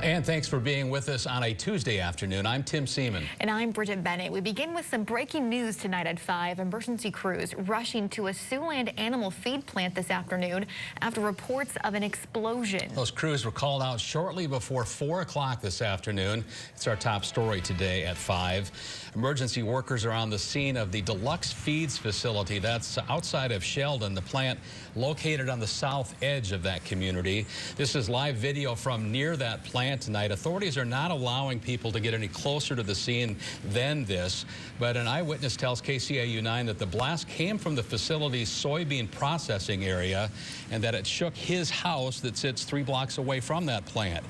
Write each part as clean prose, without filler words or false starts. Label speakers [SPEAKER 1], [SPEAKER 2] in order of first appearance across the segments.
[SPEAKER 1] And thanks for being with us on a Tuesday afternoon. I'm Tim Seaman.
[SPEAKER 2] And I'm Bridget Bennett. We begin with some breaking news tonight at 5. Emergency crews rushing to a Siouxland animal feed plant this afternoon after reports of an explosion.
[SPEAKER 1] Those crews were called out shortly before 4 o'clock this afternoon. It's our top story today at 5. Emergency workers are on the scene of the Deluxe Feeds facility. That's outside of Sheldon, the plant located on the south edge of that community. This is live video from near that plant tonight. Authorities are not allowing people to get any closer to the scene than this, but an eyewitness tells KCAU 9 that the blast came from the facility's soybean processing area and that it shook his house that sits 3 blocks away from that plant.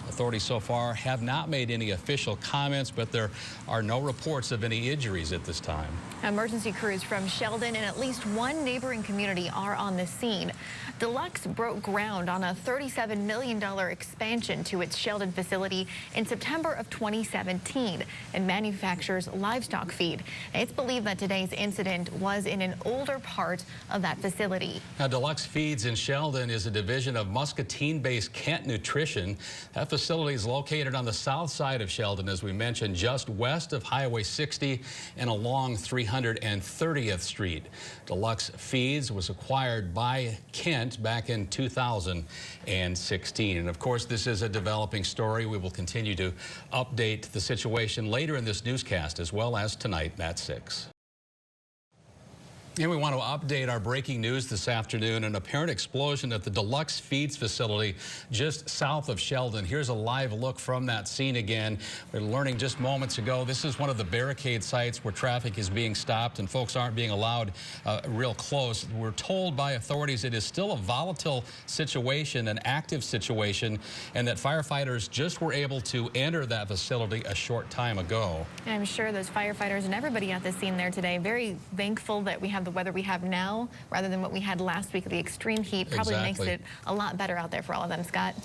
[SPEAKER 1] Authorities so far have not made any official comments, but there are no reports of any injuries at this time.
[SPEAKER 2] Emergency crews from Sheldon and at least one neighboring community are on the scene. Deluxe broke ground on a $37 million expansion to its Sheldon facility in September of 2017 and manufactures livestock feed. It's believed that today's incident was in an older part of that facility.
[SPEAKER 1] Now, Deluxe Feeds in Sheldon is a division of Muscatine-based Kent Nutrition. That facility is located on the south side of Sheldon, as we mentioned, just west of Highway 60 and along 330th Street. Deluxe Feeds was acquired by Kent back in 2016. And of course, this is a developing story. We will continue to update the situation later in this newscast, as well as tonight at 6. And we want to update our breaking news this afternoon. An apparent explosion at the Deluxe Feeds facility just south of Sheldon. Here's a live look from that scene again. We're learning just moments ago, this is one of the barricade sites where traffic is being stopped and folks aren't being allowed real close. We're told by authorities it is still a volatile situation, an active situation, and that firefighters just were able to enter that facility a short time ago.
[SPEAKER 2] And I'm sure those firefighters and everybody at the scene there today, very thankful that we have the weather we have now rather than what we had last week. The extreme heat probably makes it a lot better out there for all of them, Scott.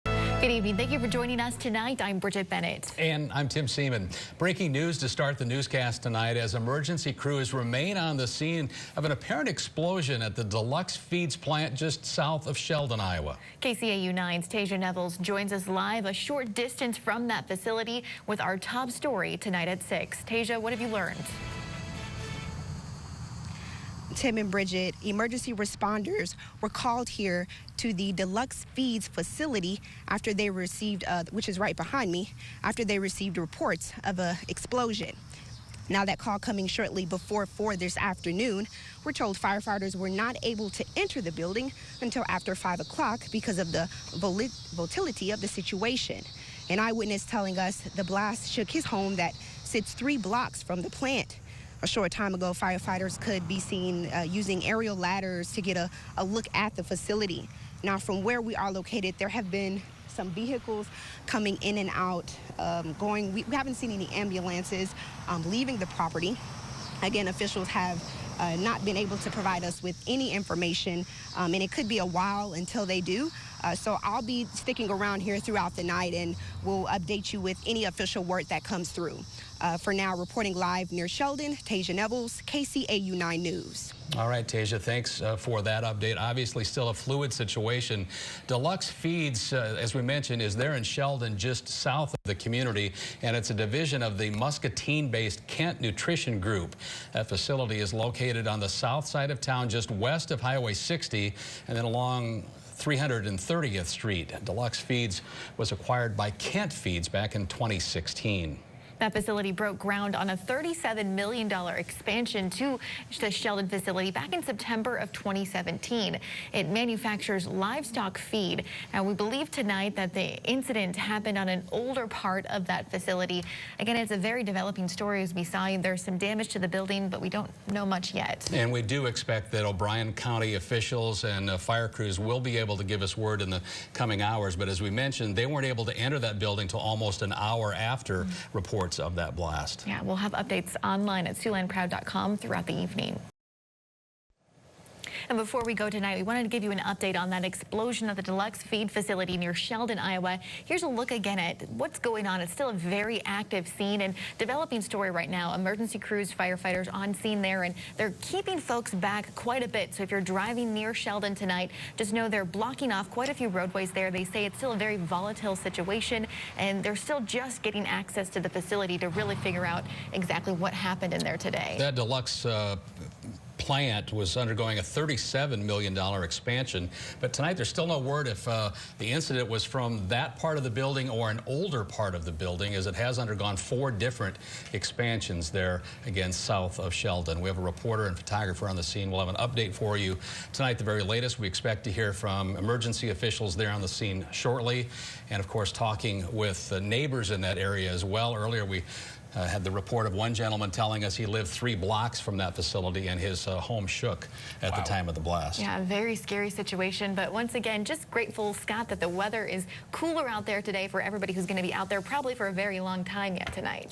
[SPEAKER 2] Good evening. Thank you for joining us tonight. I'm Bridget Bennett.
[SPEAKER 1] And I'm Tim Seaman. Breaking news to start the newscast tonight as emergency crews remain on the scene of an apparent explosion at the Deluxe Feeds plant just south of Sheldon, Iowa.
[SPEAKER 2] KCAU 9's Tasia Nevels joins us live a short distance from that facility with our top story tonight at 6. Tasia, what have you learned?
[SPEAKER 3] Tim and Bridget, emergency responders were called here to the Deluxe Feeds facility after they received, which is right behind me, after they received reports of an explosion. Now that call coming shortly before 4 this afternoon, we're told firefighters were not able to enter the building until after 5 o'clock because of the volatility of the situation. An eyewitness telling us the blast shook his home that sits 3 blocks from the plant. A short time ago, firefighters could be seen using aerial ladders to get a look at the facility. Now, from where we are located, there have been some vehicles coming in and out, we haven't seen any ambulances leaving the property. Again, officials have not been able to provide us with any information, and it could be a while until they do. So I'll be sticking around here throughout the night, and we'll update you with any official word that comes through. For now, reporting live near Sheldon, Tasia Nevels, KCAU 9 News.
[SPEAKER 1] All right, Tasia, thanks for that update. Obviously, still a fluid situation. Deluxe Feeds, as we mentioned, is there in Sheldon, just south of the community, and it's a division of the Muscatine-based Kent Nutrition Group. That facility is located on the south side of town, just west of Highway 60, and then along 330th Street. Deluxe Feeds was acquired by Kent Feeds back in 2016.
[SPEAKER 2] That facility broke ground on a $37 million expansion to the Sheldon facility back in September of 2017. It manufactures livestock feed. Now, we believe tonight that the incident happened on an older part of that facility. Again, it's a very developing story. As we saw, there's some damage to the building, but we don't know much yet.
[SPEAKER 1] And we do expect that O'Brien County officials and fire crews will be able to give us word in the coming hours. But as we mentioned, they weren't able to enter that building till almost an hour after reports of that blast.
[SPEAKER 2] Yeah, we'll have updates online at SiouxlandCrowd.com throughout the evening. And before we go tonight, we wanted to give you an update on that explosion at the Deluxe Feed facility near Sheldon, Iowa. Here's a look again at what's going on. It's still a very active scene and developing story right now. Emergency crews, firefighters on scene there, and they're keeping folks back quite a bit. So if you're driving near Sheldon tonight, just know they're blocking off quite a few roadways there. They say it's still a very volatile situation, and they're still just getting access to the facility to really figure out exactly what happened in there today.
[SPEAKER 1] That Deluxe plant was undergoing a $37 million expansion, but tonight there's still no word if the incident was from that part of the building or an older part of the building, as it has undergone 4 different expansions there, again, south of Sheldon. We have a reporter and photographer on the scene. We'll have an update for you tonight, the very latest. We expect to hear from emergency officials there on the scene shortly, and of course talking with neighbors in that area as well. Earlier we had the report of one gentleman telling us he lived 3 blocks from that facility and his home shook at the time of the blast.
[SPEAKER 2] Yeah, a very scary situation, but once again, just grateful, Scott, that the weather is cooler out there today for everybody who's going to be out there probably for a very long time yet tonight.